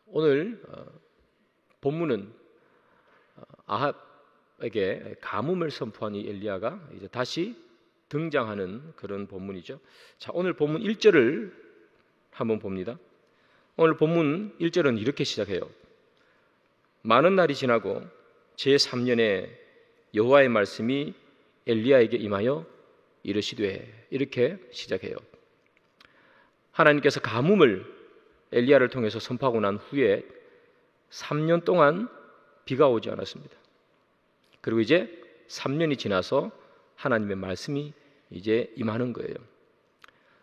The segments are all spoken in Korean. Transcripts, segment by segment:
오늘 본문은 아합에게 가뭄을 선포한 이 엘리야가 이제 다시 등장하는 그런 본문이죠. 자, 오늘 본문 1절을 한번 봅니다. 오늘 본문 1절은 이렇게 시작해요. 많은 날이 지나고 제3년에 여호와의 말씀이 엘리야에게 임하여 이르시되, 이렇게 시작해요. 하나님께서 가뭄을 엘리야를 통해서 선포하고 난 후에 3년 동안 비가 오지 않았습니다. 그리고 이제 3년이 지나서 하나님의 말씀이 이제 임하는 거예요.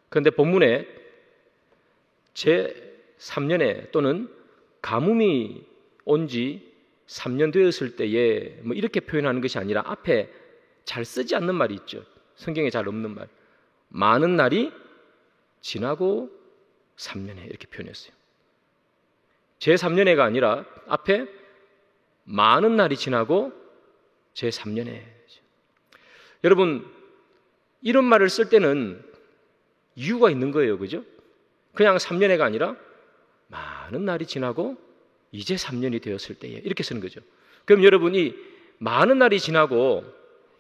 그런데 본문에 제3년에 또는 가뭄이 온 지 3년 되었을 때에 뭐 이렇게 표현하는 것이 아니라 앞에 잘 쓰지 않는 말이 있죠. 성경에 잘 없는 말. 많은 날이 지나고 3년에 이렇게 표현했어요. 제3년에가 아니라 앞에 많은 날이 지나고 제3년에. 여러분, 이런 말을 쓸 때는 이유가 있는 거예요. 그죠? 그냥 3년에가 아니라 많은 날이 지나고 이제 3년이 되었을 때에 이렇게 쓰는 거죠. 그럼 여러분이 많은 날이 지나고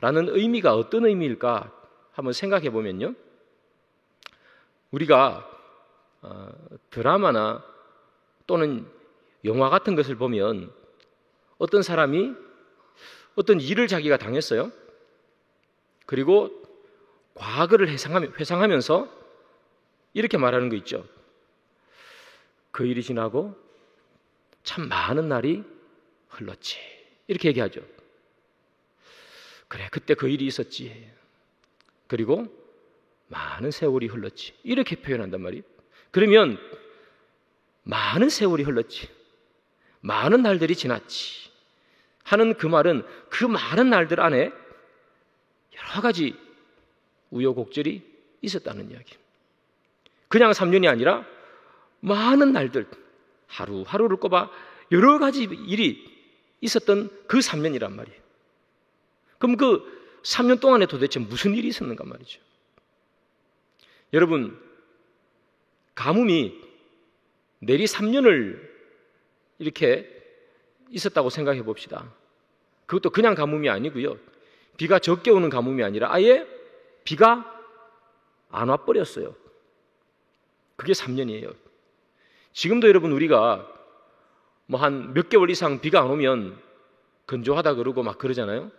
라는 의미가 어떤 의미일까 한번 생각해 보면요, 우리가 드라마나 또는 영화 같은 것을 보면 어떤 사람이 어떤 일을 자기가 당했어요. 그리고 과거를 회상하면서 이렇게 말하는 거 있죠. 그 일이 지나고 참 많은 날이 흘렀지, 이렇게 얘기하죠. 그래, 그때 그 일이 있었지. 그리고 많은 세월이 흘렀지, 이렇게 표현한단 말이에요. 그러면 많은 세월이 흘렀지, 많은 날들이 지났지 하는 그 말은 그 많은 날들 안에 여러 가지 우여곡절이 있었다는 이야기. 그냥 3년이 아니라 많은 날들, 하루하루를 꼽아 여러 가지 일이 있었던 그 3년이란 말이에요. 그럼 그 3년 동안에 도대체 무슨 일이 있었는가 말이죠. 여러분, 가뭄이 내리 3년을 이렇게 있었다고 생각해 봅시다. 그것도 그냥 가뭄이 아니고요, 비가 적게 오는 가뭄이 아니라 아예 비가 안 와버렸어요. 그게 3년이에요. 지금도 여러분, 우리가 뭐 한 몇 개월 이상 비가 안 오면 건조하다 그러고 막 그러잖아요.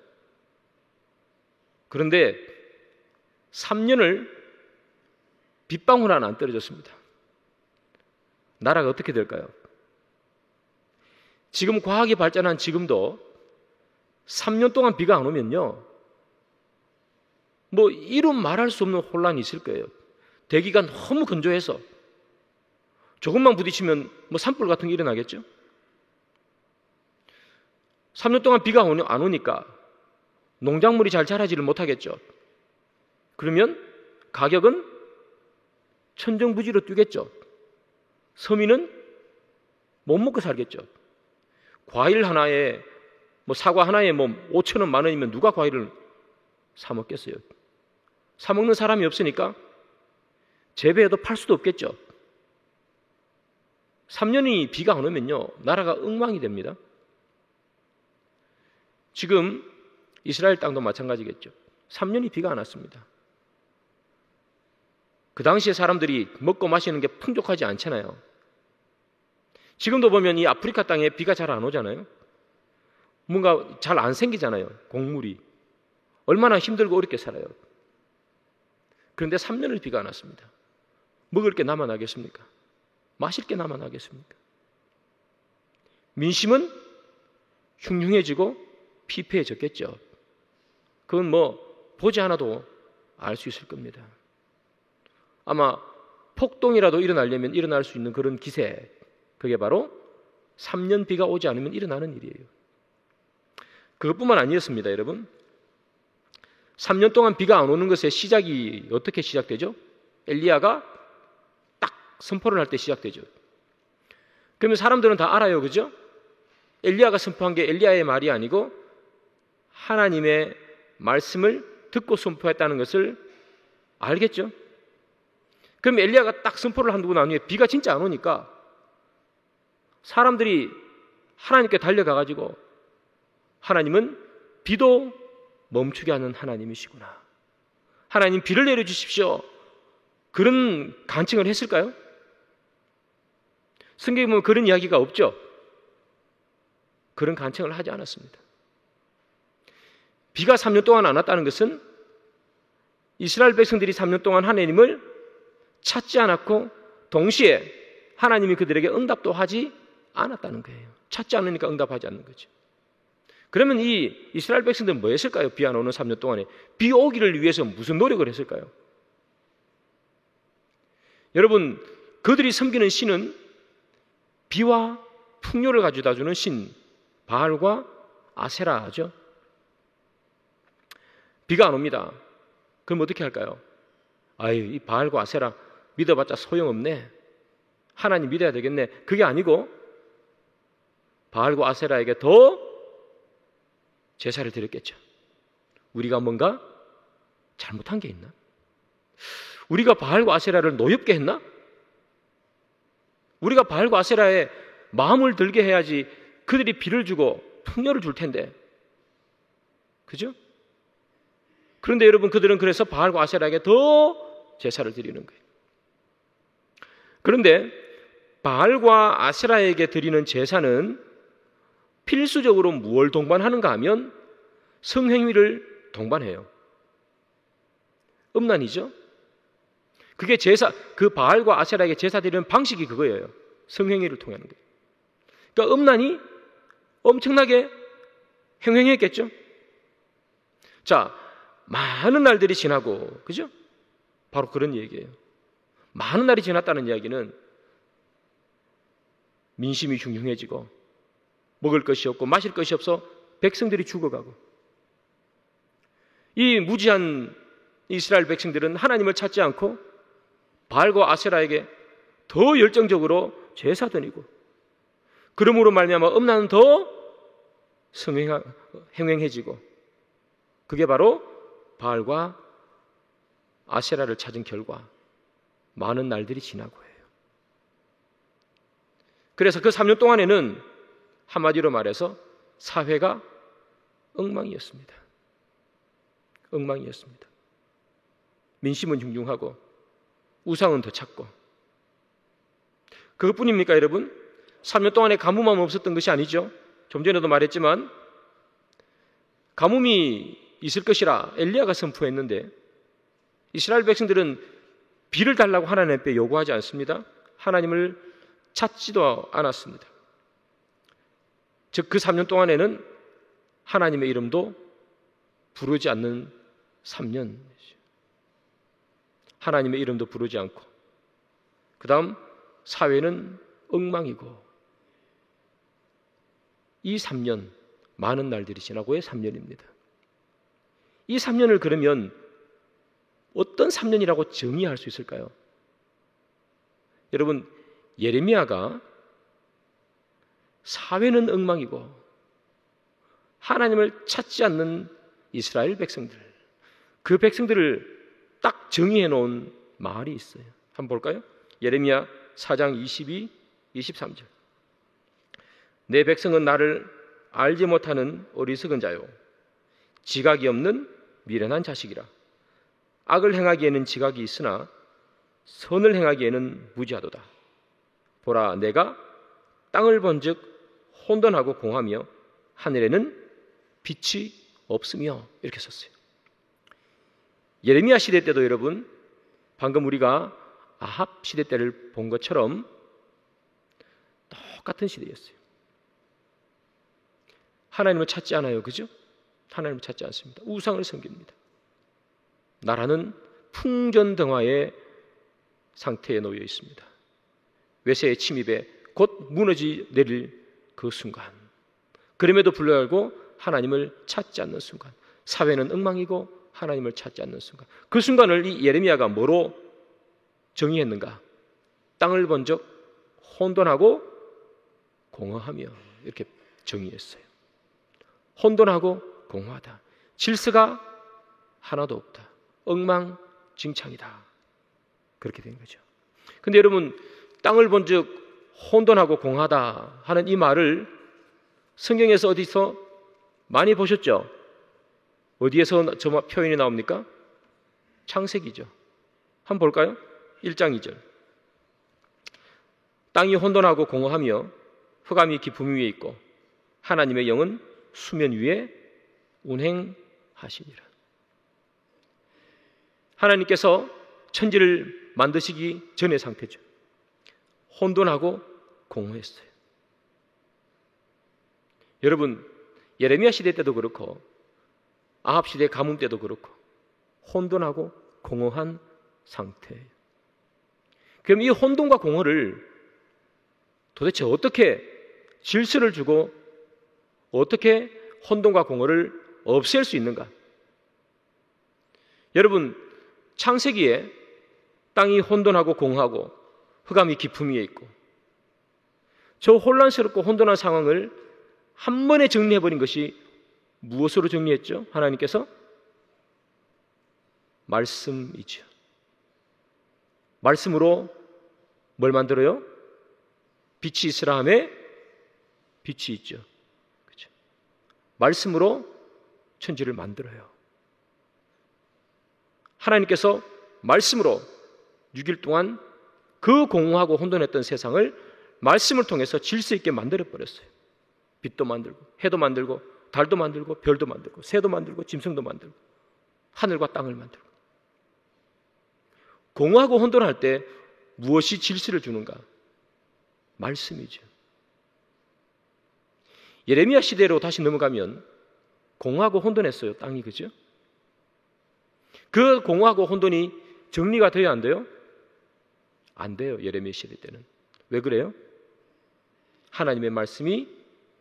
그런데 3년을 빗방울 하나 안 떨어졌습니다. 나라가 어떻게 될까요? 지금 과학이 발전한 지금도 3년 동안 비가 안 오면요, 뭐 이루 말할 수 없는 혼란이 있을 거예요. 대기가 너무 건조해서 조금만 부딪히면 뭐 산불 같은 게 일어나겠죠. 3년 동안 비가 안 오니까 농작물이 잘 자라지를 못하겠죠. 그러면 가격은 천정부지로 뛰겠죠. 서민은 못 먹고 살겠죠. 과일 하나에 뭐 사과 하나에 뭐 5,000원, 10,000원이면 누가 과일을 사 먹겠어요? 사 먹는 사람이 없으니까 재배해도 팔 수도 없겠죠. 3년이 비가 안 오면요, 나라가 엉망이 됩니다. 지금 이스라엘 땅도 마찬가지겠죠. 3년이 비가 안 왔습니다. 그 당시에 사람들이 먹고 마시는 게 풍족하지 않잖아요. 지금도 보면 이 아프리카 땅에 비가 잘 안 오잖아요. 뭔가 잘 안 생기잖아요. 곡물이 얼마나 힘들고 어렵게 살아요. 그런데 3년을 비가 안 왔습니다. 먹을 게 남아나겠습니까? 마실 게 남아나겠습니까? 민심은 흉흉해지고 피폐해졌겠죠. 그건 뭐 보지 않아도 알 수 있을 겁니다. 아마 폭동이라도 일어나려면 일어날 수 있는 그런 기세, 그게 바로 3년 비가 오지 않으면 일어나는 일이에요. 그것뿐만 아니었습니다, 여러분. 3년 동안 비가 안 오는 것의 시작이 어떻게 시작되죠? 엘리야가 딱 선포를 할 때 시작되죠. 그러면 사람들은 다 알아요, 그죠? 엘리야가 선포한 게 엘리야의 말이 아니고 하나님의 말씀을 듣고 선포했다는 것을 알겠죠? 그럼 엘리야가 딱 선포를 한두고 난 후에 비가 진짜 안 오니까 사람들이 하나님께 달려가가지고 하나님은 비도 멈추게 하는 하나님이시구나, 하나님 비를 내려주십시오, 그런 간청을 했을까요? 성경에 보면 그런 이야기가 없죠. 그런 간청을 하지 않았습니다. 비가 3년 동안 안 왔다는 것은 이스라엘 백성들이 3년 동안 하나님을 찾지 않았고 동시에 하나님이 그들에게 응답도 하지 않았다는 거예요. 찾지 않으니까 응답하지 않는 거죠. 그러면 이 이스라엘 백성들은 뭐 했을까요? 비 안 오는 3년 동안에 비 오기를 위해서 무슨 노력을 했을까요? 여러분, 그들이 섬기는 신은 비와 풍요를 가져다 주는 신 바알과 아세라죠. 비가 안 옵니다. 그럼 어떻게 할까요? 아유, 이 바알과 아세라 믿어봤자 소용없네, 하나님 믿어야 되겠네, 그게 아니고 바알과 아세라에게 더 제사를 드렸겠죠. 우리가 뭔가 잘못한 게 있나? 우리가 바알과 아세라를 노엽게 했나? 우리가 바알과 아세라에 마음을 들게 해야지 그들이 비를 주고 풍요를 줄 텐데, 그죠? 그런데 여러분, 그들은 그래서 바알과 아세라에게 더 제사를 드리는 거예요. 그런데 바알과 아세라에게 드리는 제사는 필수적으로 무엇을 동반하는가 하면 성행위를 동반해요. 음란이죠. 그게 제사, 그 바알과 아세라에게 제사 드리는 방식이 그거예요. 성행위를 통하는 거예요. 그러니까 음란이 엄청나게 행행했겠죠. 자, 많은 날들이 지나고, 그죠? 바로 그런 얘기예요. 많은 날이 지났다는 이야기는 민심이 흉흉해지고 먹을 것이 없고 마실 것이 없어 백성들이 죽어가고, 이 무지한 이스라엘 백성들은 하나님을 찾지 않고 바알과 아세라에게 더 열정적으로 제사 드리고, 그러므로 말미암아 음란은 더 행행해지고, 그게 바로 바알과 아세라를 찾은 결과 많은 날들이 지나고 해요. 그래서 그 3년 동안에는 한마디로 말해서 사회가 엉망이었습니다. 엉망이었습니다. 민심은 흉흉하고 우상은 더 찾고. 그것뿐입니까, 여러분? 3년 동안에 가뭄만 없었던 것이 아니죠. 좀 전에도 말했지만 가뭄이 있을 것이라 엘리야가 선포했는데 이스라엘 백성들은 비를 달라고 하나님 앞에 요구하지 않습니다. 하나님을 찾지도 않았습니다. 즉 그 3년 동안에는 하나님의 이름도 부르지 않는 3년, 하나님의 이름도 부르지 않고, 그 다음 사회는 엉망이고, 이 3년, 많은 날들이 지나고의 3년입니다. 이 3년을 그러면 어떤 3년이라고 정의할 수 있을까요? 여러분, 예레미야가 사회는 엉망이고 하나님을 찾지 않는 이스라엘 백성들, 그 백성들을 딱 정의해 놓은 말이 있어요. 한번 볼까요? 예레미야 4장 22, 23절. 내 백성은 나를 알지 못하는 어리석은 자요, 지각이 없는 미련한 자식이라. 악을 행하기에는 지각이 있으나 선을 행하기에는 무지하도다. 보라, 내가 땅을 본즉 혼돈하고 공하며 하늘에는 빛이 없으며, 이렇게 썼어요. 예레미야 시대 때도 여러분, 방금 우리가 아합 시대 때를 본 것처럼 똑같은 시대였어요. 하나님을 찾지 않아요, 그죠? 하나님을 찾지 않습니다. 우상을 섬깁니다. 나라는 풍전등화의 상태에 놓여 있습니다. 외세의 침입에 곧 무너지 내릴 그 순간, 그럼에도 불구하고 하나님을 찾지 않는 순간, 사회는 엉망이고 하나님을 찾지 않는 순간, 그 순간을 이 예레미야가 뭐로 정의했는가? 땅을 본즉 혼돈하고 공허하며, 이렇게 정의했어요. 혼돈하고 공허하다, 질서가 하나도 없다, 엉망진창이다, 그렇게 된 거죠. 근데 여러분, 땅을 본즉 혼돈하고 공하다 하는 이 말을 성경에서 어디서 많이 보셨죠? 어디에서 저 표현이 나옵니까? 창세기죠. 한번 볼까요? 1장 2절. 땅이 혼돈하고 공허하며 흑암이 깊음 위에 있고 하나님의 영은 수면 위에 운행하시니라. 하나님께서 천지를 만드시기 전의 상태죠. 혼돈하고 공허했어요. 여러분, 예레미야 시대 때도 그렇고 아합 시대 가뭄 때도 그렇고 혼돈하고 공허한 상태예요. 그럼 이 혼돈과 공허를 도대체 어떻게 질서를 주고 어떻게 혼돈과 공허를 없앨 수 있는가? 여러분, 창세기에 땅이 혼돈하고 공허하고 흑암이 깊음 위에 있고 저 혼란스럽고 혼돈한 상황을 한 번에 정리해버린 것이 무엇으로 정리했죠? 하나님께서 말씀이죠. 말씀으로 뭘 만들어요? 빛이 있으라 하매 빛이 있죠. 그렇죠? 말씀으로 천지를 만들어요. 하나님께서 말씀으로 6일 동안 그 공허하고 혼돈했던 세상을 말씀을 통해서 질서 있게 만들어 버렸어요. 빛도 만들고 해도 만들고 달도 만들고 별도 만들고 새도 만들고 짐승도 만들고 하늘과 땅을 만들고. 공허하고 혼돈할 때 무엇이 질서를 주는가? 말씀이죠. 예레미야 시대로 다시 넘어가면 공허하고 혼돈했어요, 땅이. 그죠? 그 공허하고 혼돈이 정리가 돼야 안 돼요? 안 돼요, 예레미야 시대 때는. 왜 그래요? 하나님의 말씀이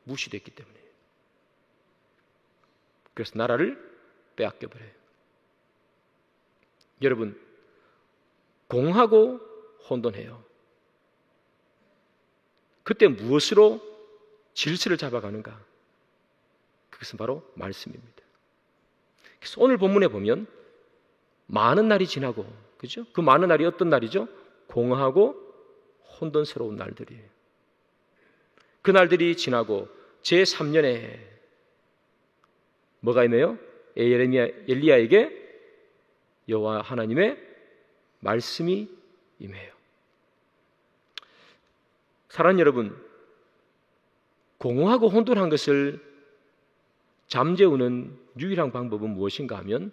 무시됐기 때문이에요. 그래서 나라를 빼앗겨 버려요. 여러분, 공하고 혼돈해요. 그때 무엇으로 질서를 잡아가는가? 그것은 바로 말씀입니다. 그래서 오늘 본문에 보면 많은 날이 지나고, 그죠? 그 많은 날이 어떤 날이죠? 공허하고 혼돈스러운 날들이에요. 그 날들이 지나고 제3년에 뭐가 있네요? 엘리야에게 여호와 하나님의 말씀이 임해요. 사랑하는 여러분, 공허하고 혼돈한 것을 잠재우는 유일한 방법은 무엇인가 하면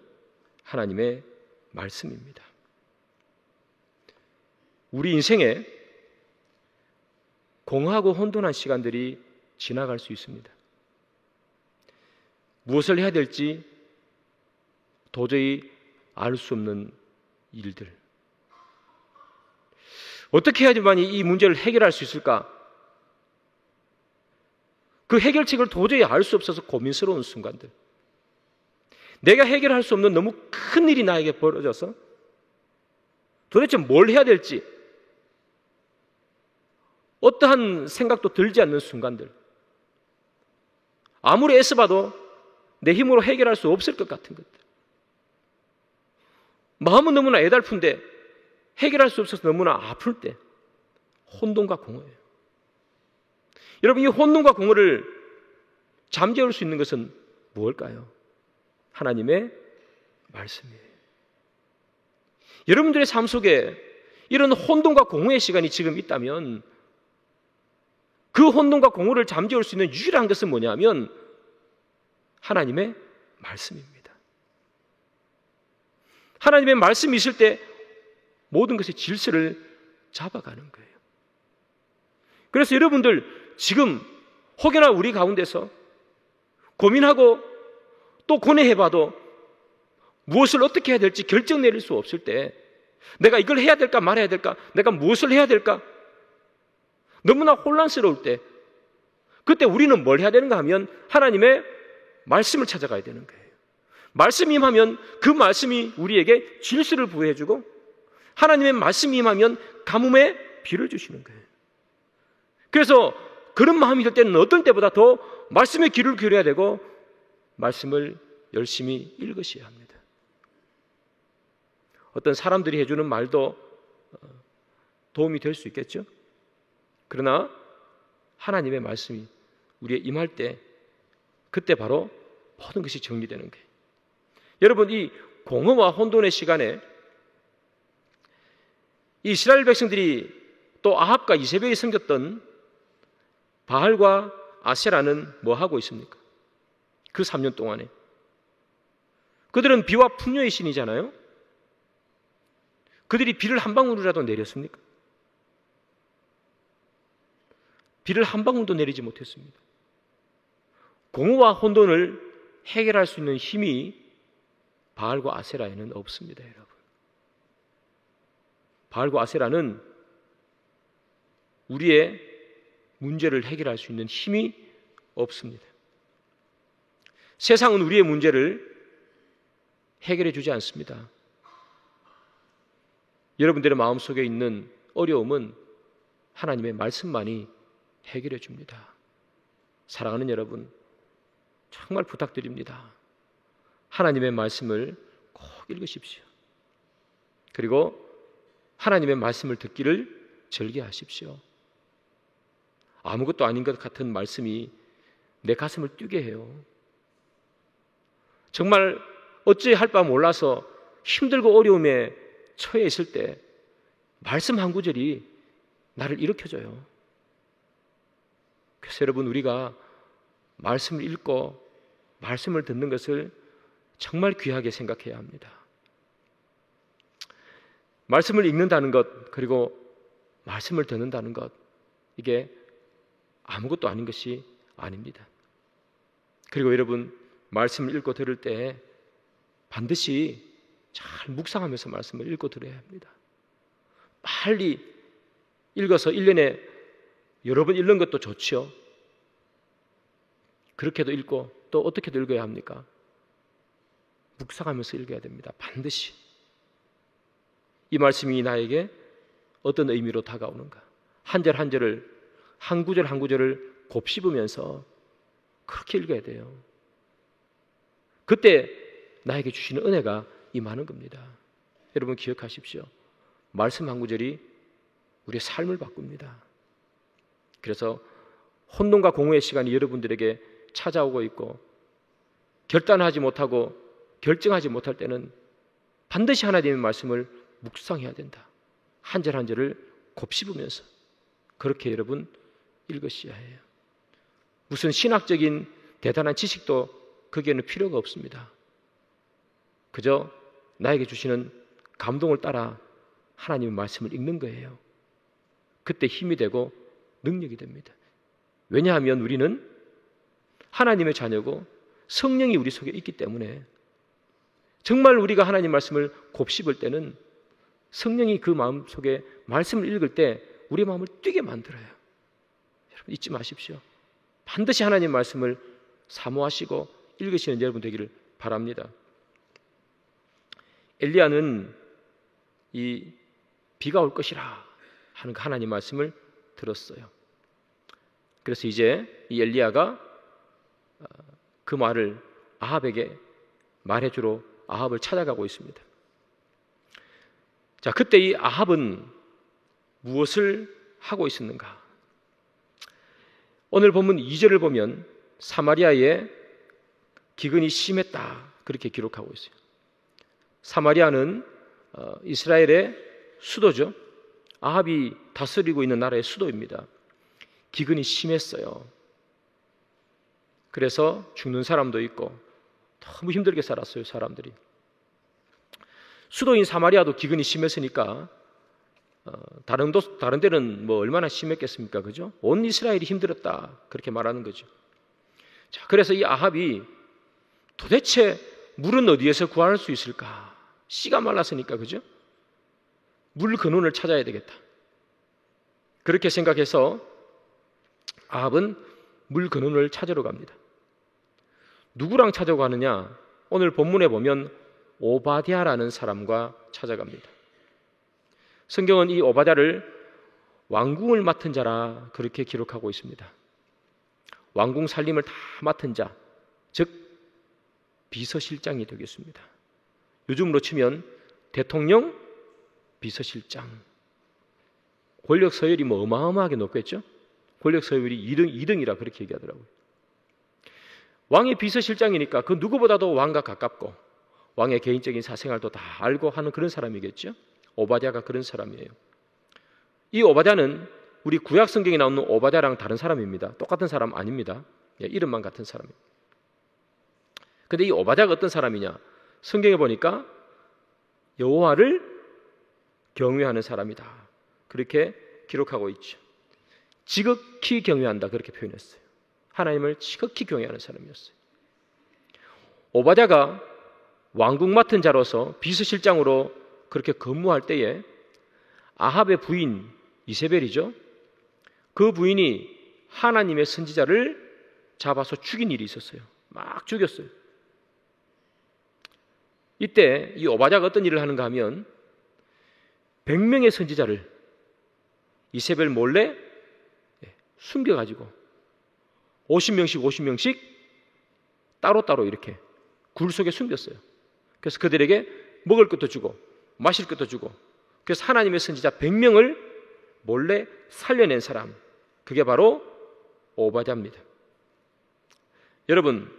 하나님의 말씀입니다. 우리 인생에 공허하고 혼돈한 시간들이 지나갈 수 있습니다. 무엇을 해야 될지 도저히 알 수 없는 일들. 어떻게 해야지만 이 문제를 해결할 수 있을까? 그 해결책을 도저히 알 수 없어서 고민스러운 순간들. 내가 해결할 수 없는 너무 큰 일이 나에게 벌어져서 도대체 뭘 해야 될지 어떠한 생각도 들지 않는 순간들. 아무리 애써봐도 내 힘으로 해결할 수 없을 것 같은 것들. 마음은 너무나 애달픈데 해결할 수 없어서 너무나 아플 때 혼돈과 공허예요. 여러분, 이 혼돈과 공허를 잠재울 수 있는 것은 무엇일까요? 하나님의 말씀이에요. 여러분들의 삶 속에 이런 혼돈과 공허의 시간이 지금 있다면 그 혼돈과 공허를 잠재울 수 있는 유일한 것은 뭐냐면 하나님의 말씀입니다. 하나님의 말씀이 있을 때 모든 것의 질서를 잡아가는 거예요. 그래서 여러분들 지금 혹여나 우리 가운데서 고민하고 또 고뇌해봐도 무엇을 어떻게 해야 될지 결정 내릴 수 없을 때 내가 이걸 해야 될까 말아야 될까, 내가 무엇을 해야 될까, 너무나 혼란스러울 때 그때 우리는 뭘 해야 되는가 하면 하나님의 말씀을 찾아가야 되는 거예요. 말씀이 임하면 그 말씀이 우리에게 질서를 부여해주고 하나님의 말씀이 임하면 가뭄에 비를 주시는 거예요. 그래서 그런 마음이 들 때는 어떤 때보다 더 말씀에 귀를 기울여야 되고 말씀을 열심히 읽으셔야 합니다. 어떤 사람들이 해주는 말도 도움이 될 수 있겠죠? 그러나 하나님의 말씀이 우리에 임할 때 그때 바로 모든 것이 정리되는 거예요. 여러분, 이 공허와 혼돈의 시간에 이스라엘 백성들이 또 아합과 이세벨이 섬겼던 바알과 아세라는 뭐 하고 있습니까? 그 3년 동안에 그들은 비와 풍요의 신이잖아요. 그들이 비를 한 방울이라도 내렸습니까? 비를 한 방울도 내리지 못했습니다. 공허와 혼돈을 해결할 수 있는 힘이 바알과 아세라에는 없습니다, 여러분. 바알과 아세라는 우리의 문제를 해결할 수 있는 힘이 없습니다. 세상은 우리의 문제를 해결해 주지 않습니다. 여러분들의 마음속에 있는 어려움은 하나님의 말씀만이 해결해 줍니다. 사랑하는 여러분, 정말 부탁드립니다. 하나님의 말씀을 꼭 읽으십시오. 그리고 하나님의 말씀을 듣기를 절개하십시오. 아무것도 아닌 것 같은 말씀이 내 가슴을 뛰게 해요. 정말 어찌할 바 몰라서 힘들고 어려움에 처해 있을 때 말씀 한 구절이 나를 일으켜줘요. 그래서 여러분, 우리가 말씀을 읽고 말씀을 듣는 것을 정말 귀하게 생각해야 합니다. 말씀을 읽는다는 것, 그리고 말씀을 듣는다는 것, 이게 아무것도 아닌 것이 아닙니다. 그리고 여러분, 말씀을 읽고 들을 때 반드시 잘 묵상하면서 말씀을 읽고 들어야 합니다. 빨리 읽어서 1년에 여러 번 읽는 것도 좋지요. 그렇게도 읽고 또 어떻게도 읽어야 합니까? 묵상하면서 읽어야 됩니다. 반드시. 이 말씀이 나에게 어떤 의미로 다가오는가? 한 절 한 절을, 한 구절 한 구절을 곱씹으면서 그렇게 읽어야 돼요. 그때 나에게 주시는 은혜가 임하는 겁니다. 여러분, 기억하십시오. 말씀 한 구절이 우리의 삶을 바꿉니다. 그래서 혼돈과 공허의 시간이 여러분들에게 찾아오고 있고 결단하지 못하고 결정하지 못할 때는 반드시 하나님의 말씀을 묵상해야 된다. 한 절 한 절을 곱씹으면서 그렇게 여러분 읽으셔야 해요. 무슨 신학적인 대단한 지식도 거기에는 필요가 없습니다. 그저 나에게 주시는 감동을 따라 하나님의 말씀을 읽는 거예요. 그때 힘이 되고 능력이 됩니다. 왜냐하면 우리는 하나님의 자녀고 성령이 우리 속에 있기 때문에 정말 우리가 하나님 말씀을 곱씹을 때는 성령이 그 마음 속에 말씀을 읽을 때 우리 마음을 뛰게 만들어요. 여러분, 잊지 마십시오. 반드시 하나님 말씀을 사모하시고 읽으시는 여러분 되기를 바랍니다. 엘리야는 이 비가 올 것이라 하는 하나님 말씀을 들었어요. 그래서 이제 이 엘리야가 그 말을 아합에게 말해주러 아합을 찾아가고 있습니다. 자, 그때 이 아합은 무엇을 하고 있었는가? 오늘 본문 2절을 보면 사마리아에 기근이 심했다, 그렇게 기록하고 있어요. 사마리아는 이스라엘의 수도죠. 아합이 다스리고 있는 나라의 수도입니다. 기근이 심했어요. 그래서 죽는 사람도 있고 너무 힘들게 살았어요, 사람들이. 수도인 사마리아도 기근이 심했으니까 다른 데는 뭐 얼마나 심했겠습니까? 그죠? 온 이스라엘이 힘들었다, 그렇게 말하는 거죠. 자, 그래서 이 아합이 도대체 물은 어디에서 구할 수 있을까? 씨가 말랐으니까, 그죠? 물 근원을 찾아야 되겠다. 그렇게 생각해서 아합은 물 근원을 찾으러 갑니다. 누구랑 찾아가느냐? 오늘 본문에 보면 오바댜라는 사람과 찾아갑니다. 성경은 이 오바댜를 왕궁을 맡은 자라 그렇게 기록하고 있습니다. 왕궁 살림을 다 맡은 자, 즉 비서실장이 되겠습니다. 요즘으로 치면 대통령 비서실장. 권력 서열이 뭐 어마어마하게 높겠죠. 권력 서열이 2등이라 그렇게 얘기하더라고요. 왕의 비서실장이니까 그 누구보다도 왕과 가깝고 왕의 개인적인 사생활도 다 알고 하는 그런 사람이겠죠. 오바댜가 그런 사람이에요. 이 오바댜는 우리 구약 성경에 나오는 오바댜랑 다른 사람입니다. 똑같은 사람 아닙니다. 이름만 같은 사람이에요. 근데 이 오바댜가 어떤 사람이냐? 성경에 보니까 여호와를 경외하는 사람이다. 그렇게 기록하고 있죠. 지극히 경외한다 그렇게 표현했어요. 하나님을 지극히 경외하는 사람이었어요. 오바댜가 왕궁 맡은 자로서 비서실장으로 그렇게 근무할 때에 아합의 부인 이세벨이죠. 그 부인이 하나님의 선지자를 잡아서 죽인 일이 있었어요. 막 죽였어요. 이때 이 오바댜가 어떤 일을 하는가 하면 100명의 선지자를 이세벨 몰래 숨겨가지고 50명씩 따로따로 이렇게 굴 속에 숨겼어요. 그래서 그들에게 먹을 것도 주고 마실 것도 주고, 그래서 하나님의 선지자 100명을 몰래 살려낸 사람, 그게 바로 오바댜입니다. 여러분,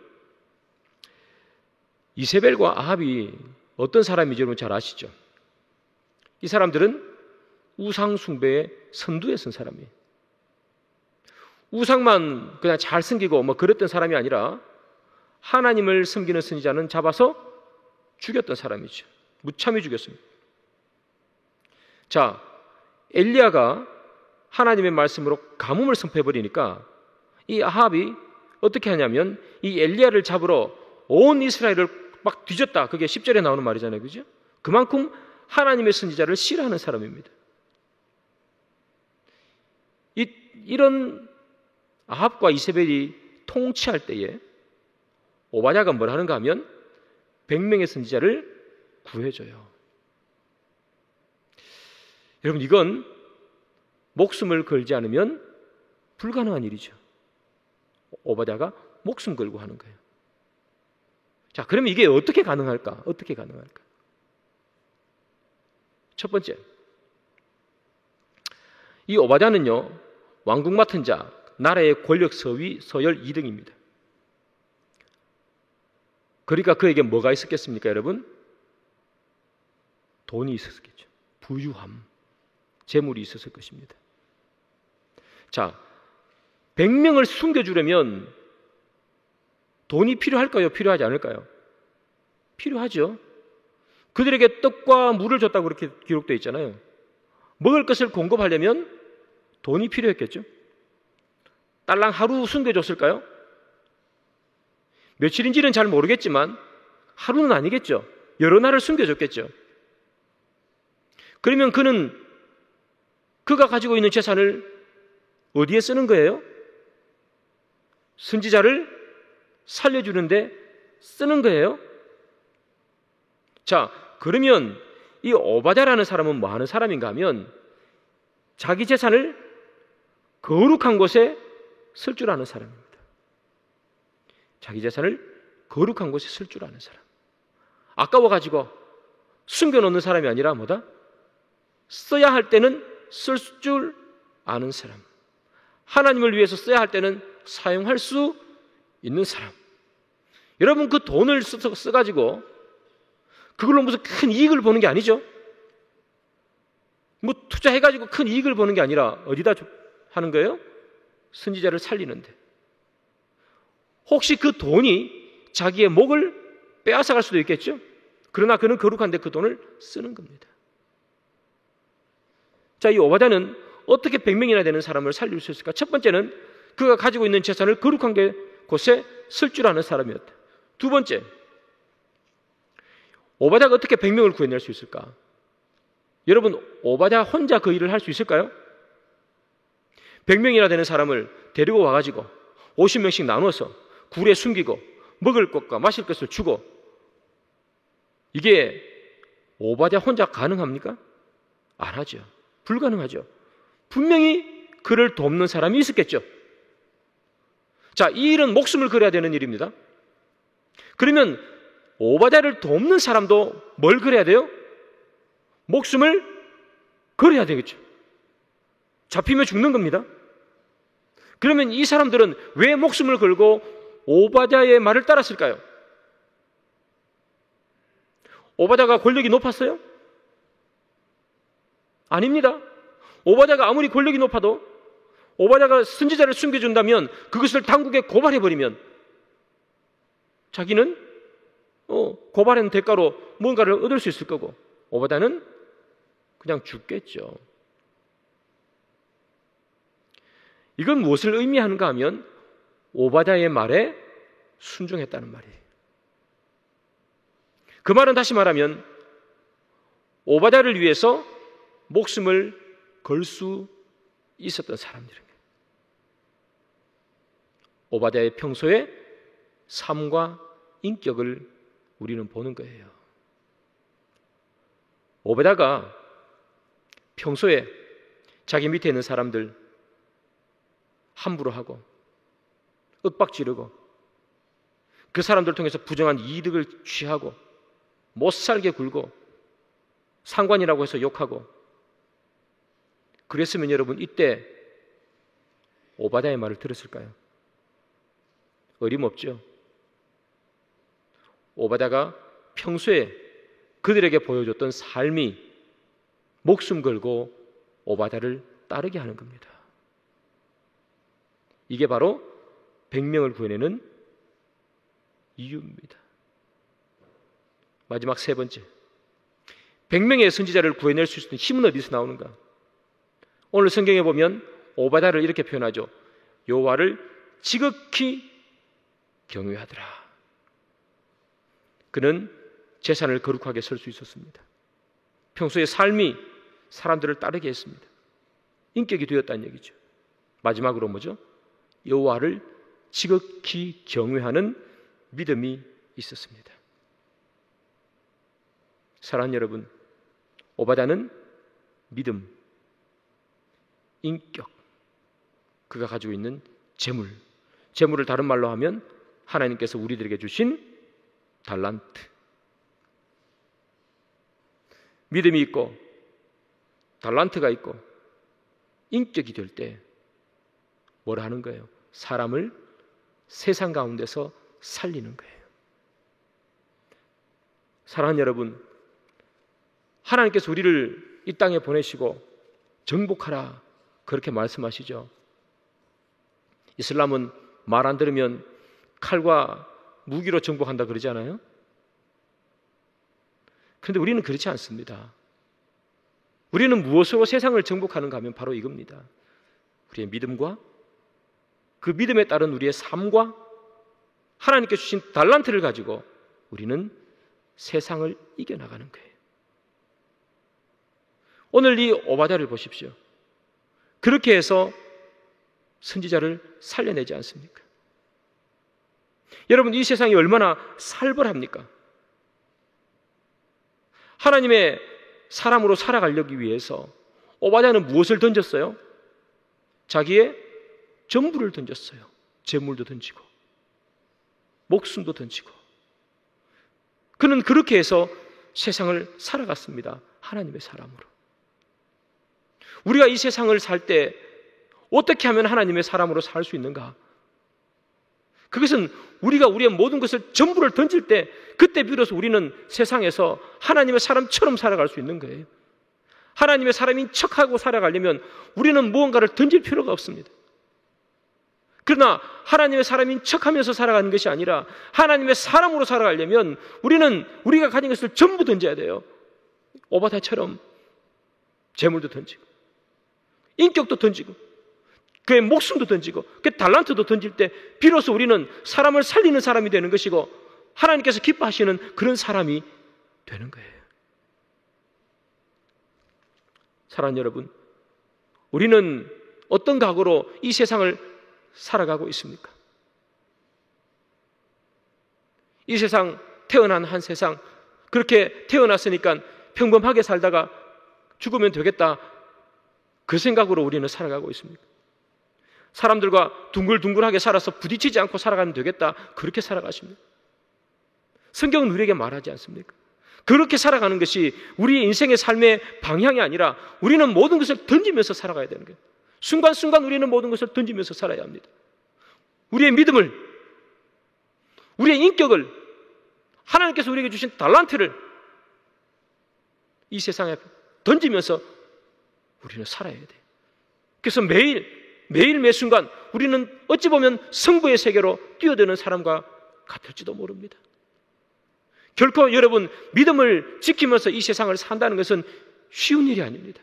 이세벨과 아합이 어떤 사람인지 여러분 잘 아시죠? 이 사람들은 우상 숭배의 선두에 선 사람이에요. 우상만 그냥 잘 섬기고 뭐 그랬던 사람이 아니라 하나님을 섬기는 선지자는 잡아서 죽였던 사람이죠. 무참히 죽였습니다. 자, 엘리야가 하나님의 말씀으로 가뭄을 선포해버리니까 이 아합이 어떻게 하냐면 이 엘리야를 잡으러 온 이스라엘을 막 뒤졌다. 그게 10절에 나오는 말이잖아요. 그죠? 그만큼 하나님의 선지자를 싫어하는 사람입니다. 이런 아합과 이세벨이 통치할 때에 오바댜가 뭘 하는가 하면 100명의 선지자를 구해줘요. 여러분, 이건 목숨을 걸지 않으면 불가능한 일이죠. 오바댜가 목숨 걸고 하는 거예요. 자, 그러면 이게 어떻게 가능할까? 어떻게 가능할까? 첫 번째, 이 오바댜는요, 왕궁 맡은 자, 나라의 권력 서열 2등입니다. 그러니까 그에게 뭐가 있었겠습니까, 여러분? 돈이 있었겠죠. 부유함, 재물이 있었을 것입니다. 자, 100명을 숨겨주려면 돈이 필요할까요? 필요하지 않을까요? 필요하죠. 그들에게 떡과 물을 줬다고 그렇게 기록되어 있잖아요. 먹을 것을 공급하려면 돈이 필요했겠죠. 딸랑 하루 숨겨줬을까요? 며칠인지는 잘 모르겠지만 하루는 아니겠죠. 여러 날을 숨겨줬겠죠. 그러면 그가 가지고 있는 재산을 어디에 쓰는 거예요? 선지자를 살려주는데 쓰는 거예요. 자, 그러면 이 오바댜라는 사람은 뭐 하는 사람인가 하면 자기 재산을 거룩한 곳에 쓸 줄 아는 사람입니다. 자기 재산을 거룩한 곳에 쓸 줄 아는 사람. 아까워가지고 숨겨놓는 사람이 아니라 뭐다? 써야 할 때는 쓸 줄 아는 사람. 하나님을 위해서 써야 할 때는 사용할 수 있는 사람. 여러분, 그 돈을 써가지고 그걸로 무슨 큰 이익을 보는 게 아니죠. 뭐 투자해가지고 큰 이익을 보는 게 아니라 어디다 하는 거예요? 선지자를 살리는데. 혹시 그 돈이 자기의 목을 빼앗아갈 수도 있겠죠. 그러나 그는 거룩한데 그 돈을 쓰는 겁니다. 자, 이 오바댜는 어떻게 100명이나 되는 사람을 살릴 수 있을까? 첫 번째는 그가 가지고 있는 재산을 거룩한 곳에 쓸 줄 아는 사람이었다. 두 번째, 오바댜가 어떻게 100명을 구해낼 수 있을까? 여러분, 오바댜 혼자 그 일을 할 수 있을까요? 100명이나 되는 사람을 데리고 와가지고 50명씩 나눠서 굴에 숨기고 먹을 것과 마실 것을 주고, 이게 오바댜 혼자 가능합니까? 안 하죠. 불가능하죠. 분명히 그를 돕는 사람이 있었겠죠. 자, 이 일은 목숨을 걸어야 되는 일입니다. 그러면 오바댜를 돕는 사람도 뭘 걸어야 돼요? 목숨을 걸어야 되겠죠. 잡히면 죽는 겁니다. 그러면 이 사람들은 왜 목숨을 걸고 오바댜의 말을 따랐을까요? 오바댜가 권력이 높았어요? 아닙니다. 오바댜가 아무리 권력이 높아도 오바댜가 선지자를 숨겨준다면, 그것을 당국에 고발해버리면 자기는 고발한 대가로 뭔가를 얻을 수 있을 거고, 오바댜는 그냥 죽겠죠. 이건 무엇을 의미하는가 하면 오바댜의 말에 순종했다는 말이에요. 그 말은 다시 말하면 오바댜를 위해서 목숨을 걸 수 있었던 사람들입니다. 오바댜의 평소의 삶과 인격을 우리는 보는 거예요. 오바댜가 평소에 자기 밑에 있는 사람들 함부로 하고 윽박지르고 그 사람들을 통해서 부정한 이득을 취하고 못살게 굴고 상관이라고 해서 욕하고, 그랬으면 여러분 이때 오바댜의 말을 들었을까요? 어림없죠. 오바댜가 평소에 그들에게 보여줬던 삶이 목숨 걸고 오바댜를 따르게 하는 겁니다. 이게 바로 100명을 구해내는 이유입니다. 마지막 세 번째, 100명의 선지자를 구해낼 수 있는 힘은 어디서 나오는가? 오늘 성경에 보면 오바댜를 이렇게 표현하죠. 여호와를 지극히 경외하더라. 그는 재산을 거룩하게 설 수 있었습니다. 평소의 삶이 사람들을 따르게 했습니다. 인격이 되었다는 얘기죠. 마지막으로 뭐죠? 여호와를 지극히 경외하는 믿음이 있었습니다. 사랑하는 여러분, 오바댜는 믿음, 인격, 그가 가지고 있는 재물을 다른 말로 하면 하나님께서 우리들에게 주신 달란트. 믿음이 있고 달란트가 있고 인격이 될 때 뭐라 하는 거예요? 사람을 세상 가운데서 살리는 거예요. 사랑하는 여러분, 하나님께서 우리를 이 땅에 보내시고 정복하라 그렇게 말씀하시죠. 이슬람은 말 안 들으면 칼과 무기로 정복한다 그러지 않아요? 그런데 우리는 그렇지 않습니다. 우리는 무엇으로 세상을 정복하는가 하면 바로 이겁니다. 우리의 믿음과 그 믿음에 따른 우리의 삶과 하나님께 주신 달란트를 가지고 우리는 세상을 이겨나가는 거예요. 오늘 이 오바댜를 보십시오. 그렇게 해서 선지자를 살려내지 않습니까? 여러분, 이 세상이 얼마나 살벌합니까? 하나님의 사람으로 살아가려기 위해서 오바댜는 무엇을 던졌어요? 자기의 전부를 던졌어요. 재물도 던지고 목숨도 던지고. 그는 그렇게 해서 세상을 살아갔습니다. 하나님의 사람으로. 우리가 이 세상을 살 때 어떻게 하면 하나님의 사람으로 살 수 있는가? 그것은 우리가 우리의 모든 것을 전부를 던질 때, 그때 비로소 우리는 세상에서 하나님의 사람처럼 살아갈 수 있는 거예요. 하나님의 사람인 척하고 살아가려면 우리는 무언가를 던질 필요가 없습니다. 그러나 하나님의 사람인 척하면서 살아가는 것이 아니라 하나님의 사람으로 살아가려면 우리는 우리가 가진 것을 전부 던져야 돼요. 오바댜처럼 재물도 던지고 인격도 던지고 그의 목숨도 던지고 그 달란트도 던질 때 비로소 우리는 사람을 살리는 사람이 되는 것이고 하나님께서 기뻐하시는 그런 사람이 되는 거예요. 사랑하는 여러분, 우리는 어떤 각오로 이 세상을 살아가고 있습니까? 이 세상, 태어난 한 세상, 그렇게 태어났으니까 평범하게 살다가 죽으면 되겠다, 그 생각으로 우리는 살아가고 있습니까? 사람들과 둥글둥글하게 살아서 부딪히지 않고 살아가면 되겠다, 그렇게 살아가십니까? 성경은 우리에게 말하지 않습니까? 그렇게 살아가는 것이 우리의 인생의 삶의 방향이 아니라 우리는 모든 것을 던지면서 살아가야 되는 거예요. 순간순간 우리는 모든 것을 던지면서 살아야 합니다. 우리의 믿음을, 우리의 인격을, 하나님께서 우리에게 주신 달란트를 이 세상에 던지면서 우리는 살아야 돼요. 그래서 매일 매 순간 우리는 어찌 보면 승부의 세계로 뛰어드는 사람과 같을지도 모릅니다. 결코 여러분, 믿음을 지키면서 이 세상을 산다는 것은 쉬운 일이 아닙니다.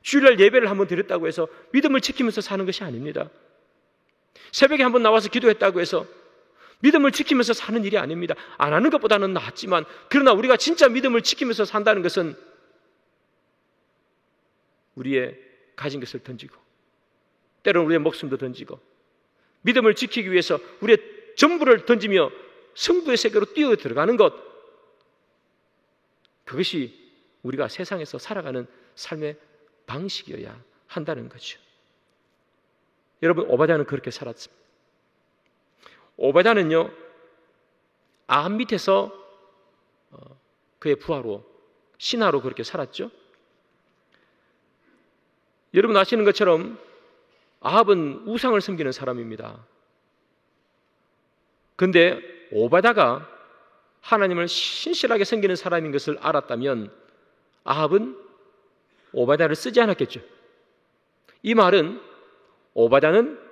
주일날 예배를 한번 드렸다고 해서 믿음을 지키면서 사는 것이 아닙니다. 새벽에 한번 나와서 기도했다고 해서 믿음을 지키면서 사는 일이 아닙니다. 안 하는 것보다는 낫지만, 그러나 우리가 진짜 믿음을 지키면서 산다는 것은 우리의 가진 것을 던지고, 때로는 우리의 목숨도 던지고, 믿음을 지키기 위해서 우리의 전부를 던지며 승부의 세계로 뛰어 들어가는 것, 그것이 우리가 세상에서 살아가는 삶의 방식이어야 한다는 거죠. 여러분, 오바댜는 그렇게 살았습니다. 오바댜는요, 아합 밑에서 그의 부하로, 신하로 그렇게 살았죠. 여러분 아시는 것처럼 아합은 우상을 섬기는 사람입니다. 그런데 오바댜가 하나님을 신실하게 섬기는 사람인 것을 알았다면 아합은 오바댜를 쓰지 않았겠죠. 이 말은 오바댜는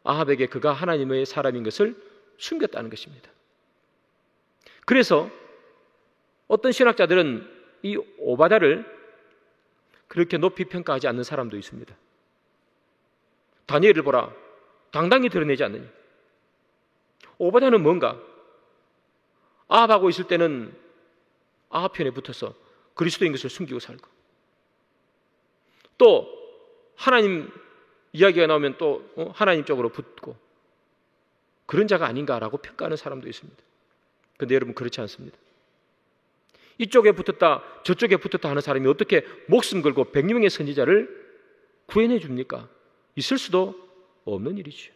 아합에게 그가 하나님의 사람인 것을 숨겼다는 것입니다. 그래서 어떤 신학자들은 이 오바댜를 그렇게 높이 평가하지 않는 사람도 있습니다. 다니엘을 보라, 당당히 드러내지 않느냐. 오바댜는 뭔가? 아합하고 있을 때는 아합 편에 붙어서 그리스도인 것을 숨기고 살고, 또 하나님 이야기가 나오면 또 하나님 쪽으로 붙고, 그런 자가 아닌가라고 평가하는 사람도 있습니다. 그런데 여러분, 그렇지 않습니다. 이쪽에 붙었다 저쪽에 붙었다 하는 사람이 어떻게 목숨 걸고 100명의 선지자를 구해내 줍니까? 있을 수도 없는 일이죠.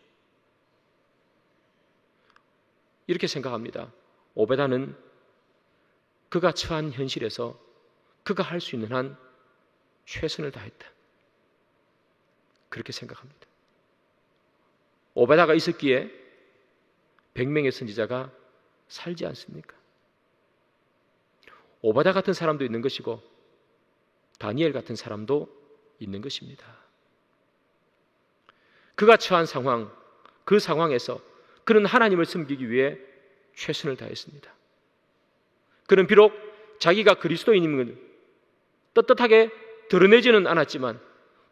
이렇게 생각합니다. 오베다는 그가 처한 현실에서 그가 할 수 있는 한 최선을 다했다, 그렇게 생각합니다. 오베다가 있었기에 100명의 선지자가 살지 않습니까? 오바댜 같은 사람도 있는 것이고 다니엘 같은 사람도 있는 것입니다. 그가 처한 상황, 그 상황에서 그는 하나님을 섬기기 위해 최선을 다했습니다. 그는 비록 자기가 그리스도인임을 떳떳하게 드러내지는 않았지만,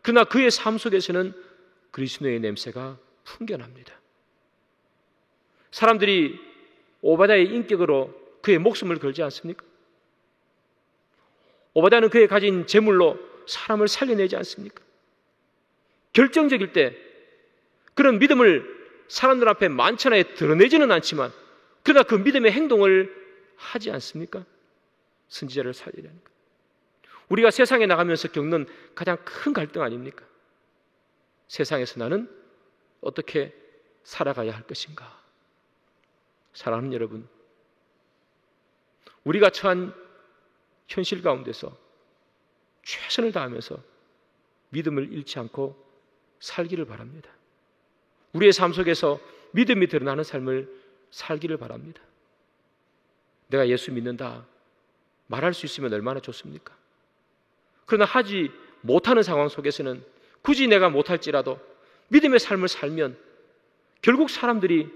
그러나 그의 삶 속에서는 그리스도의 냄새가 풍겨납니다. 사람들이 오바댜의 인격으로 그의 목숨을 걸지 않습니까? 오바댜는 그의 가진 재물로 사람을 살려내지 않습니까? 결정적일 때 그런 믿음을 사람들 앞에 만천하에 드러내지는 않지만, 그러나 그 믿음의 행동을 하지 않습니까? 선지자를 살리려니까. 우리가 세상에 나가면서 겪는 가장 큰 갈등 아닙니까? 세상에서 나는 어떻게 살아가야 할 것인가? 사랑하는 여러분, 우리가 처한 현실 가운데서 최선을 다하면서 믿음을 잃지 않고 살기를 바랍니다. 우리의 삶 속에서 믿음이 드러나는 삶을 살기를 바랍니다. 내가 예수 믿는다 말할 수 있으면 얼마나 좋습니까? 그러나 하지 못하는 상황 속에서는 굳이 내가 못할지라도 믿음의 삶을 살면 결국 사람들이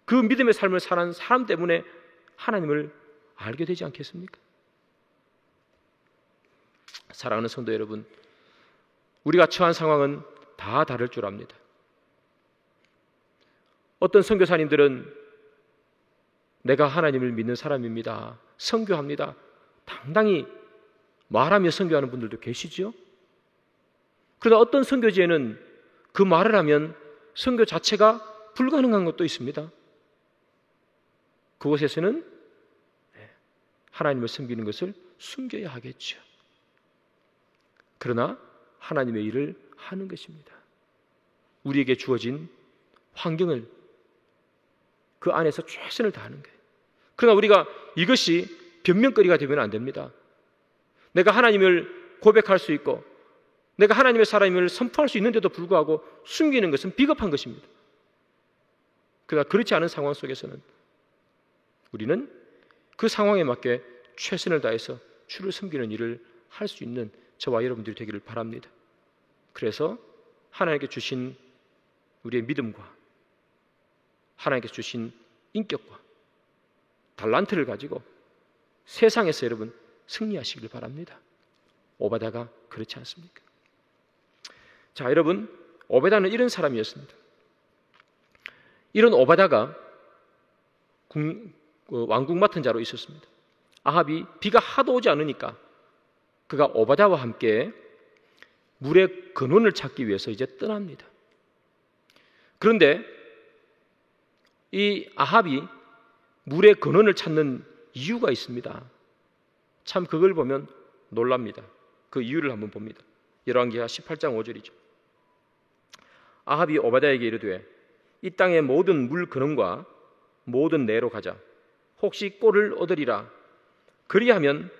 그 믿음의 삶을 사는 사람 때문에 하나님을 알게 되지 않겠습니까? 사랑하는 성도 여러분, 우리가 처한 상황은 다 다를 줄 압니다. 어떤 선교사님들은 내가 하나님을 믿는 사람입니다, 선교합니다, 당당히 말하며 선교하는 분들도 계시죠. 그러나 어떤 선교지에는 그 말을 하면 선교 자체가 불가능한 것도 있습니다. 그곳에서는 하나님을 섬기는 것을 숨겨야 하겠죠. 그러나 하나님의 일을 하는 것입니다. 우리에게 주어진 환경을 그 안에서 최선을 다하는 거예요. 그러나 우리가 이것이 변명거리가 되면 안 됩니다. 내가 하나님을 고백할 수 있고 내가 하나님의 사람임을 선포할 수 있는데도 불구하고 숨기는 것은 비겁한 것입니다. 그러나 그렇지 않은 상황 속에서는 우리는 그 상황에 맞게 최선을 다해서 주를 섬기는 일을 할 수 있는 저와 여러분들이 되기를 바랍니다. 그래서 하나님께 주신 우리의 믿음과 하나님께 주신 인격과 달란트를 가지고 세상에서 여러분 승리하시길 바랍니다. 오바다가 그렇지 않습니까? 자, 여러분, 오베다는 이런 사람이었습니다. 이런 오바다가 왕궁 맡은 자로 있었습니다. 아합이 비가 하도 오지 않으니까 그가 오바다와 함께 물의 근원을 찾기 위해서 이제 떠납니다. 그런데 이 아합이 물의 근원을 찾는 이유가 있습니다. 참 그걸 보면 놀랍니다. 그 이유를 한번 봅니다. 열왕기하 18장 5절이죠. 아합이 오바다에게 이르되 이 땅의 모든 물 근원과 모든 내로 가자. 혹시 꼴을 얻으리라. 그리하면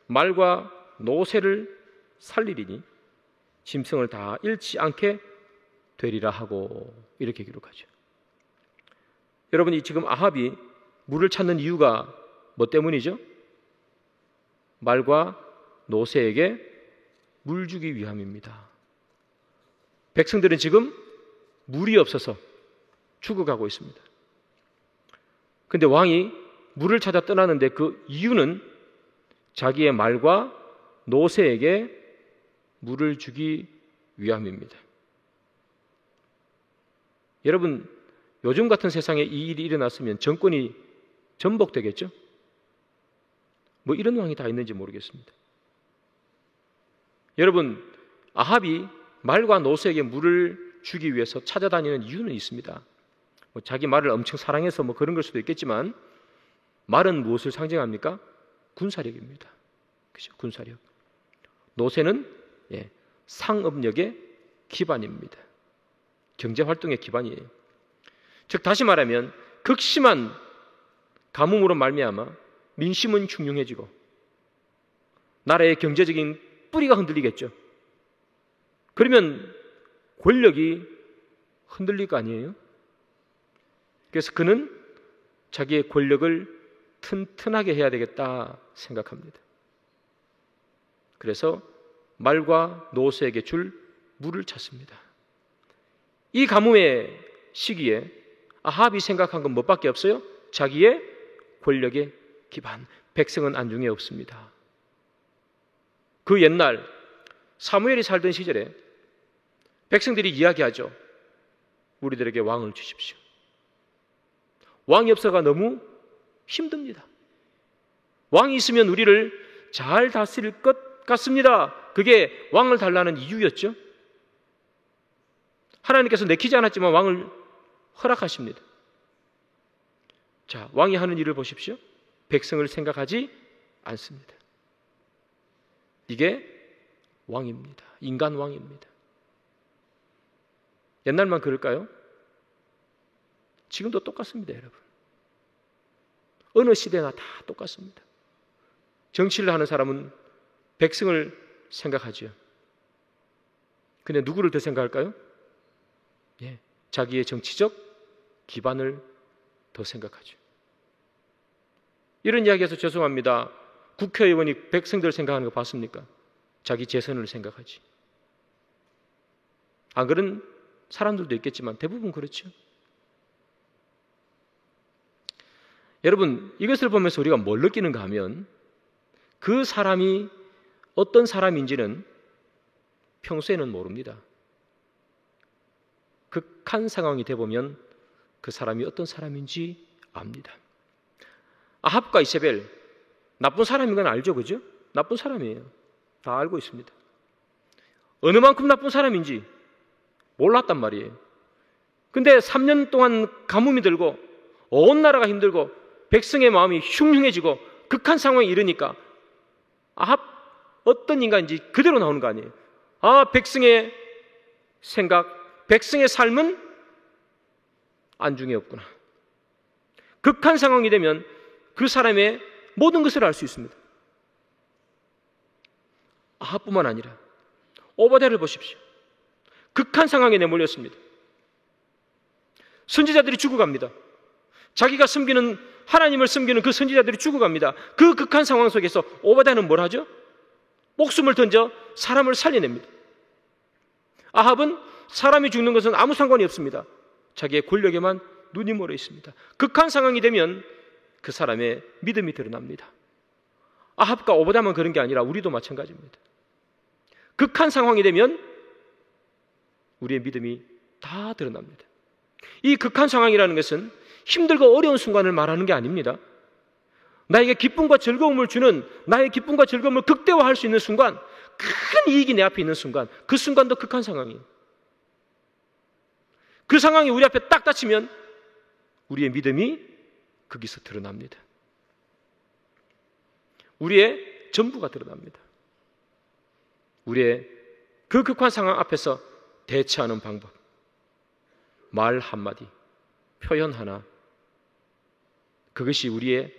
말과 노새를 살리리니 짐승을 다 잃지 않게 되리라 하고 이렇게 기록하죠. 여러분이 지금 아합이 물을 찾는 이유가 뭐 때문이죠? 말과 노새에게 물 주기 위함입니다. 백성들은 지금 물이 없어서 죽어가고 있습니다. 그런데 왕이 물을 찾아 떠나는데 그 이유는 자기의 말과 노새에게 물을 주기 위함입니다. 여러분, 요즘 같은 세상에 이 일이 일어났으면 정권이 전복되겠죠? 뭐 이런 왕이 다 있는지 모르겠습니다. 여러분, 아합이 말과 노새에게 물을 주기 위해서 찾아다니는 이유는 있습니다. 뭐 자기 말을 엄청 사랑해서 뭐 그런 걸 수도 있겠지만 말은 무엇을 상징합니까? 군사력입니다. 그죠? 군사력. 노새는 상업력의 기반입니다. 경제활동의 기반이에요. 즉 다시 말하면 극심한 가뭄으로 말미암아 민심은 흉흉해지고 나라의 경제적인 뿌리가 흔들리겠죠. 그러면 권력이 흔들릴 거 아니에요? 그래서 그는 자기의 권력을 튼튼하게 해야 되겠다 생각합니다. 그래서 말과 노새에게 줄 물을 찾습니다. 이 가뭄의 시기에 아합이 생각한 건 뭐밖에 없어요? 자기의 권력의 기반. 백성은 안중에 없습니다. 그 옛날 사무엘이 살던 시절에 백성들이 이야기하죠. 우리들에게 왕을 주십시오. 왕이 없어가 너무 힘듭니다. 왕이 있으면 우리를 잘 다스릴 것 같습니다. 그게 왕을 달라는 이유였죠. 하나님께서 내키지 않았지만 왕을 허락하십니다. 자, 왕이 하는 일을 보십시오. 백성을 생각하지 않습니다. 이게 왕입니다. 인간 왕입니다. 옛날만 그럴까요? 지금도 똑같습니다, 여러분. 어느 시대나 다 똑같습니다. 정치를 하는 사람은 백성을 생각하죠. 근데 누구를 더 생각할까요? 자기의 정치적 기반을 더 생각하죠. 이런 이야기해서 죄송합니다. 국회의원이 백성들을 생각하는 거 봤습니까? 자기 재선을 생각하지. 안 그런 사람들도 있겠지만 대부분 그렇죠. 여러분, 이것을 보면서 우리가 뭘 느끼는가 하면 그 사람이 어떤 사람인지는 평소에는 모릅니다. 극한 상황이 되보면 그 사람이 어떤 사람인지 압니다. 아합과 이세벨, 나쁜 사람인 건 알죠, 그죠? 나쁜 사람이에요. 다 알고 있습니다. 어느 만큼 나쁜 사람인지 몰랐단 말이에요. 근데 3년 동안 가뭄이 들고 온 나라가 힘들고 백성의 마음이 흉흉해지고 극한 상황에 이르니까 아합 어떤 인간인지 그대로 나오는 거 아니에요. 백성의 생각, 백성의 삶은 안중에 없구나. 극한 상황이 되면 그 사람의 모든 것을 알 수 있습니다. 아합뿐만 아니라 오바댜를 보십시오. 극한 상황에 내몰렸습니다. 선지자들이 죽어갑니다. 자기가 섬기는 하나님을 섬기는 그 선지자들이 죽어갑니다. 그 극한 상황 속에서 오바댜는 뭘 하죠? 목숨을 던져 사람을 살려냅니다. 아합은 사람이 죽는 것은 아무 상관이 없습니다. 자기의 권력에만 눈이 멀어 있습니다. 극한 상황이 되면 그 사람의 믿음이 드러납니다. 아합과 오바댜만 그런 게 아니라 우리도 마찬가지입니다. 극한 상황이 되면 우리의 믿음이 다 드러납니다. 이 극한 상황이라는 것은 힘들고 어려운 순간을 말하는 게 아닙니다. 나에게 기쁨과 즐거움을 주는, 나의 기쁨과 즐거움을 극대화할 수 있는 순간, 큰 이익이 내 앞에 있는 순간, 그 순간도 극한 상황이에요. 그 상황이 우리 앞에 딱 닥치면 우리의 믿음이 거기서 드러납니다. 우리의 전부가 드러납니다. 우리의 그 극한 상황 앞에서 대처하는 방법, 말 한마디, 표현 하나, 그것이 우리의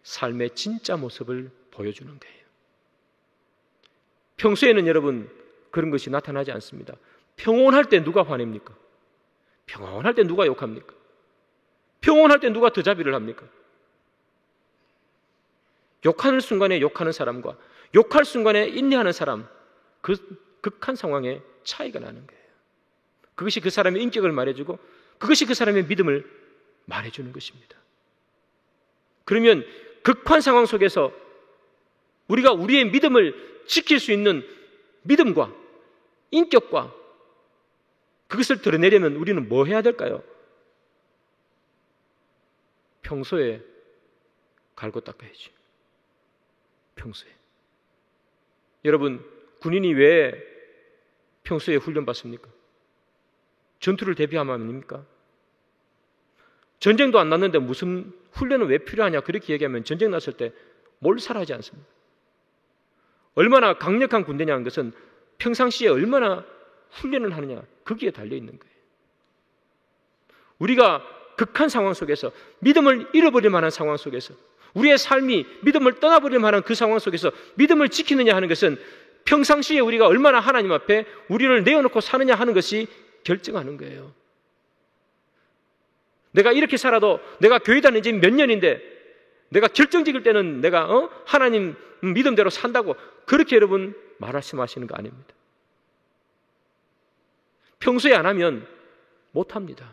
삶의 진짜 모습을 보여주는 거예요. 평소에는 여러분 그런 것이 나타나지 않습니다. 평온할 때 누가 화냅니까? 평온할 때 누가 욕합니까? 평온할 때 누가 더자비를 합니까? 욕하는 순간에 욕하는 사람과 욕할 순간에 인내하는 사람, 그 극한 상황에 차이가 나는 거예요. 그것이 그 사람의 인격을 말해주고 그것이 그 사람의 믿음을 말해주는 것입니다. 그러면 극한 상황 속에서 우리가 우리의 믿음을 지킬 수 있는 믿음과 인격과 그것을 드러내려면 우리는 뭐 해야 될까요? 평소에 갈고 닦아야지. 평소에. 여러분, 군인이 왜 평소에 훈련 받습니까? 전투를 대비하면 아닙니까? 전쟁도 안 났는데 무슨 훈련은 왜 필요하냐 그렇게 얘기하면 전쟁 났을 때 몰살하지 않습니다. 얼마나 강력한 군대냐는 것은 평상시에 얼마나 훈련을 하느냐 거기에 달려있는 거예요. 우리가 극한 상황 속에서 믿음을 잃어버릴 만한 상황 속에서 우리의 삶이 믿음을 떠나버릴 만한 그 상황 속에서 믿음을 지키느냐 하는 것은 평상시에 우리가 얼마나 하나님 앞에 우리를 내어놓고 사느냐 하는 것이 결정하는 거예요. 내가 이렇게 살아도 내가 교회 다닌 지 몇 년인데 내가 결정적일 때는 내가 하나님 믿음대로 산다고 그렇게 여러분 말씀하시는 거 아닙니다. 평소에 안 하면 못합니다.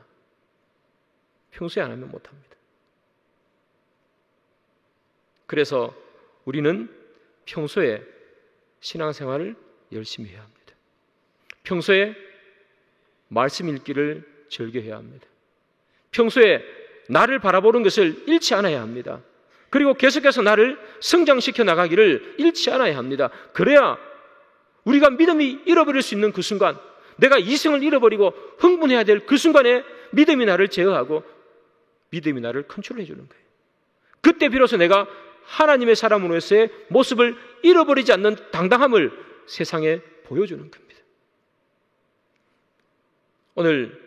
평소에 안 하면 못합니다. 그래서 우리는 평소에 신앙생활을 열심히 해야 합니다. 평소에 말씀 읽기를 즐겨해야 합니다. 평소에 나를 바라보는 것을 잃지 않아야 합니다. 그리고 계속해서 나를 성장시켜 나가기를 잃지 않아야 합니다. 그래야 우리가 믿음이 잃어버릴 수 있는 그 순간, 내가 이성을 잃어버리고 흥분해야 될 그 순간에 믿음이 나를 제어하고 믿음이 나를 컨트롤해 주는 거예요. 그때 비로소 내가 하나님의 사람으로서의 모습을 잃어버리지 않는 당당함을 세상에 보여주는 겁니다. 오늘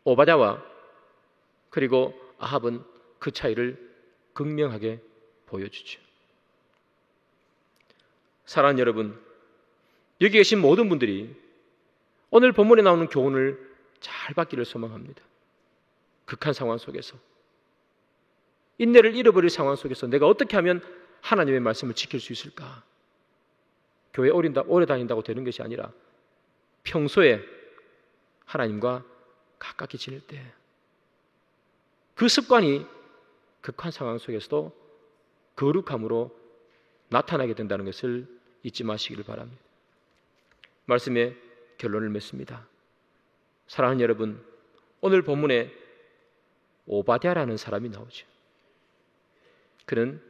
오바댜와 그리고 아합은 그 차이를 극명하게 보여주죠. 사랑하는 여러분, 여기 계신 모든 분들이 오늘 본문에 나오는 교훈을 잘 받기를 소망합니다. 극한 상황 속에서, 인내를 잃어버릴 상황 속에서 내가 어떻게 하면 하나님의 말씀을 지킬 수 있을까? 교회 오래 다닌다고 되는 것이 아니라 평소에 하나님과 가깝게 지낼 때 그 습관이 극한 상황 속에서도 거룩함으로 나타나게 된다는 것을 잊지 마시기를 바랍니다. 말씀의 결론을 맺습니다. 사랑하는 여러분, 오늘 본문에 오바댜라는 사람이 나오죠. 그는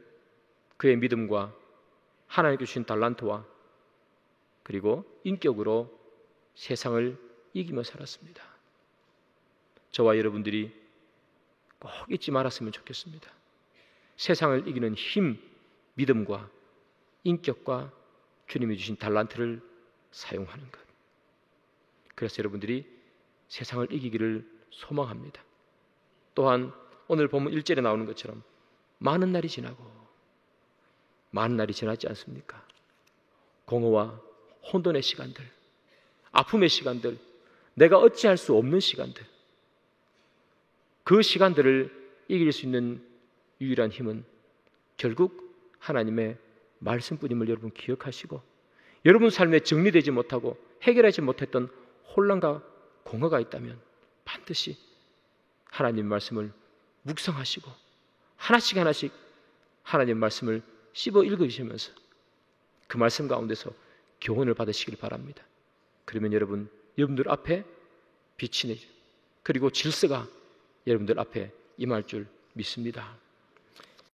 그의 믿음과 하나님께 주신 달란트와 그리고 인격으로 세상을 이기며 살았습니다. 저와 여러분들이 꼭 잊지 말았으면 좋겠습니다. 세상을 이기는 힘, 믿음과 인격과 주님이 주신 달란트를 사용하는 것. 그래서 여러분들이 세상을 이기기를 소망합니다. 또한 오늘 본문 1절에 나오는 것처럼 많은 날이 지나고 많은 날이 지났지 않습니까? 공허와 혼돈의 시간들, 아픔의 시간들, 내가 어찌할 수 없는 시간들, 그 시간들을 이길 수 있는 유일한 힘은 결국 하나님의 말씀뿐임을 여러분 기억하시고, 여러분 삶에 정리되지 못하고 해결하지 못했던 혼란과 공허가 있다면 반드시 하나님 말씀을 묵상하시고 하나씩 하나씩 하나님 말씀을 씹어 읽으시면서 그 말씀 가운데서 교훈을 받으시길 바랍니다. 그러면 여러분들 앞에 빛이 내죠. 그리고 질서가 여러분들 앞에 임할 줄 믿습니다.